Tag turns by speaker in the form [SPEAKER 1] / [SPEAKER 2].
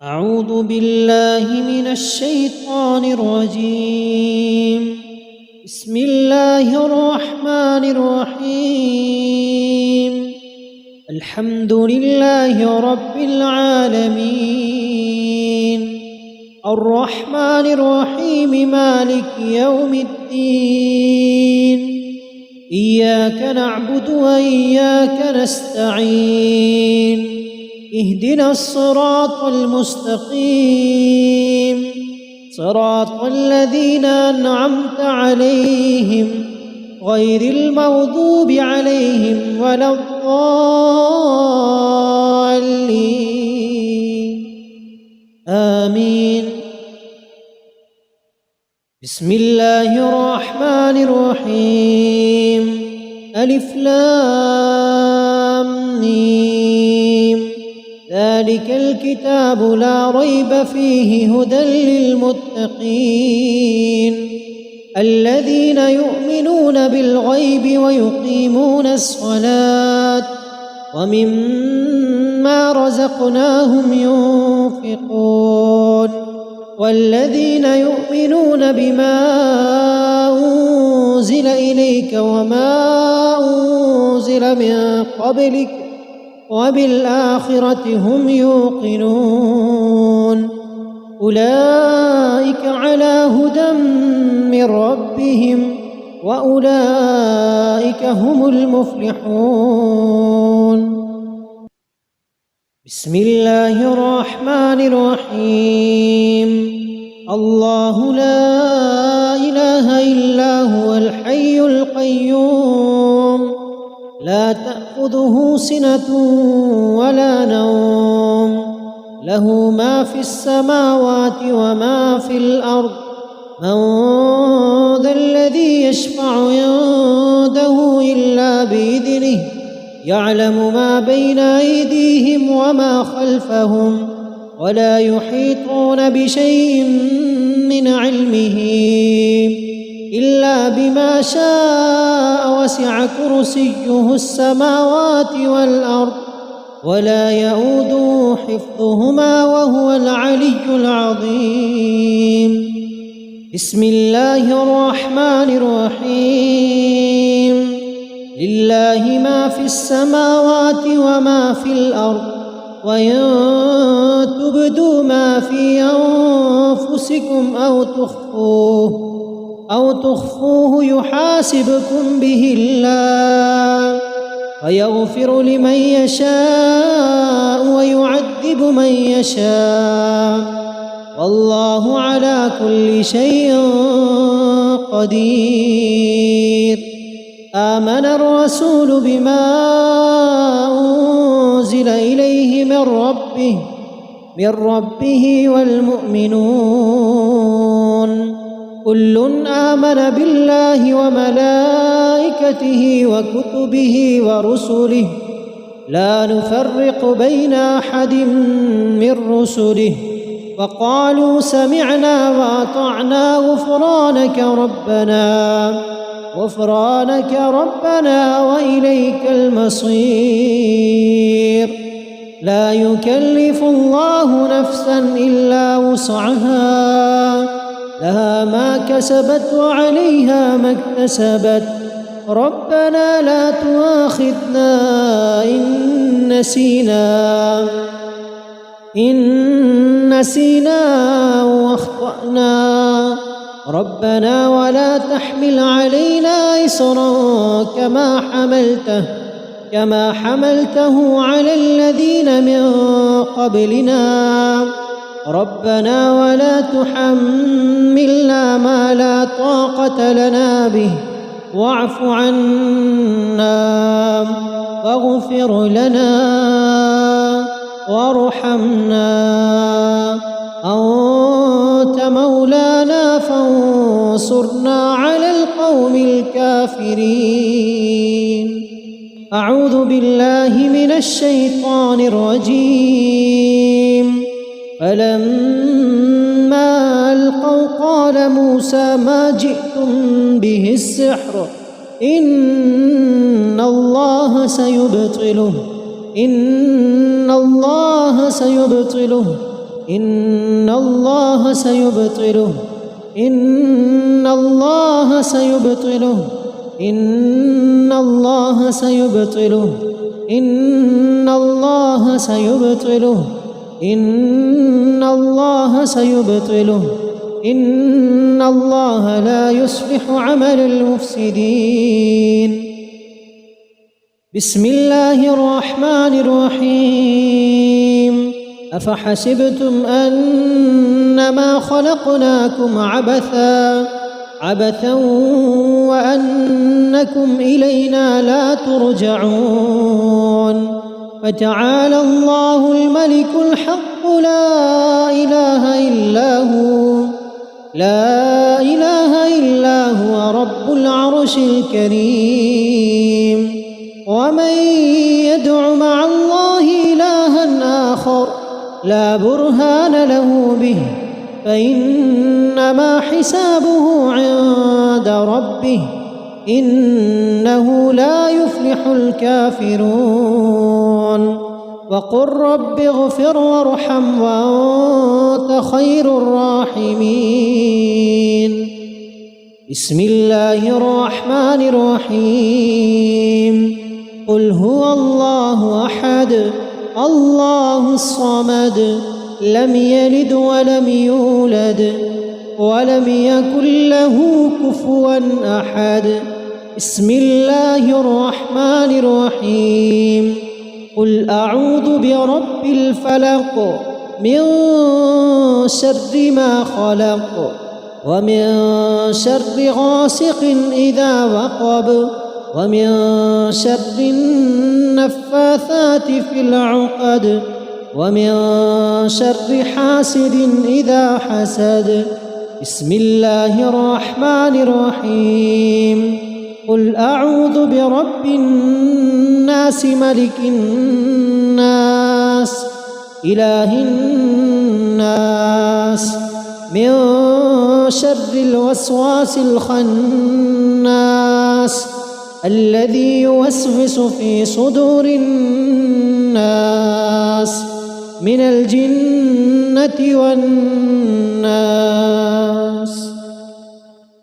[SPEAKER 1] أعوذ بالله من الشيطان الرجيم. بسم الله الرحمن الرحيم. الحمد لله رب العالمين، الرحمن الرحيم، مالك يوم الدين. إياك نعبد وإياك نستعين، اهدنا الصراط المستقيم، صراط الذين أنعمت عليهم غير المغضوب عليهم ولا الضالين، آمين. بسم الله الرحمن الرحيم. ألف لام ميم. ذلك الكتاب لا ريب فيه هدى للمتقين الذين يؤمنون بالغيب ويقيمون الصلاة ومما رزقناهم ينفقون والذين يؤمنون بما أنزل إليك وما أنزل من قبلك وبالآخرة هم يوقنون أولئك على هدى من ربهم وأولئك هم المفلحون. بسم الله الرحمن الرحيم. الله لا إله إلا هو الحي القيوم، لا تأخذه سنة ولا نوم، له ما في السماوات وما في الأرض. من ذا الذي يشفع عنده إلا بإذنه، يعلم ما بين أيديهم وما خلفهم، ولا يحيطون بشيء من علمه إلا بما شاء، وسع كرسيه السماوات والأرض ولا يؤوده حفظهما وهو العلي العظيم. بسم الله الرحمن الرحيم. لله ما في السماوات وما في الأرض، وإن تبدوا ما في أنفسكم أو تخفوه يحاسبكم به الله، ويغفر لمن يشاء ويعذب من يشاء، والله على كل شيء قدير. آمن الرسول بما أنزل إليه من ربه والمؤمنون كل آمن بالله وملائكته وكتبه ورسله، لا نفرق بين أحد من رسله، وقالوا سمعنا وأطعنا غفرانك ربنا وإليك المصير. لا يكلف الله نفسا إلا وسعها، لها ما كسبت وعليها ما اكتسبت. ربنا لا تؤاخذنا إن نسينا واخطأنا. ربنا ولا تحمل علينا إصرا كما حملته على الذين من قبلنا. ربنا ولا تحملنا ما لا طاقة لنا به، واعف عنا واغفر لنا وارحمنا، أنت مولانا فانصرنا على القوم الكافرين. أعوذ بالله من الشيطان الرجيم. فلما ألقوا قال موسى ما جئتم به السحر، إن الله سيبطله إن الله سيبطله إن الله سيبطله إن الله سيبطله إن الله سيبطله إن الله سيبطله إن الله لا يصلح عمل المفسدين. بسم الله الرحمن الرحيم. أفحسبتم أنما خلقناكم عبثا وأنكم إلينا لا ترجعون. فتعالى الله الملك الحق لا إله إلا هو رب العرش الكريم. ومن يدع مع الله إلها آخر لا برهان له به فإنما حسابه عند ربه إنه لا يفلح الكافرون. وقل رب اغفر وارحم وأنت خير الراحمين. بسم الله الرحمن الرحيم. قل هو الله أحد الله الصمد لم يلد ولم يولد ولم يكن له كفوا أحد. بسم الله الرحمن الرحيم. قل أعوذ برب الفلق من شر ما خلق ومن شر غاسق إذا وقب ومن شر النفاثات في العقد ومن شر حاسد إذا حسد. بسم الله الرحمن الرحيم. قل أعوذ برب الناس ملك الناس إله الناس من شر الوسواس الخناس الذي يوسوس في صدور الناس من الجنة والناس.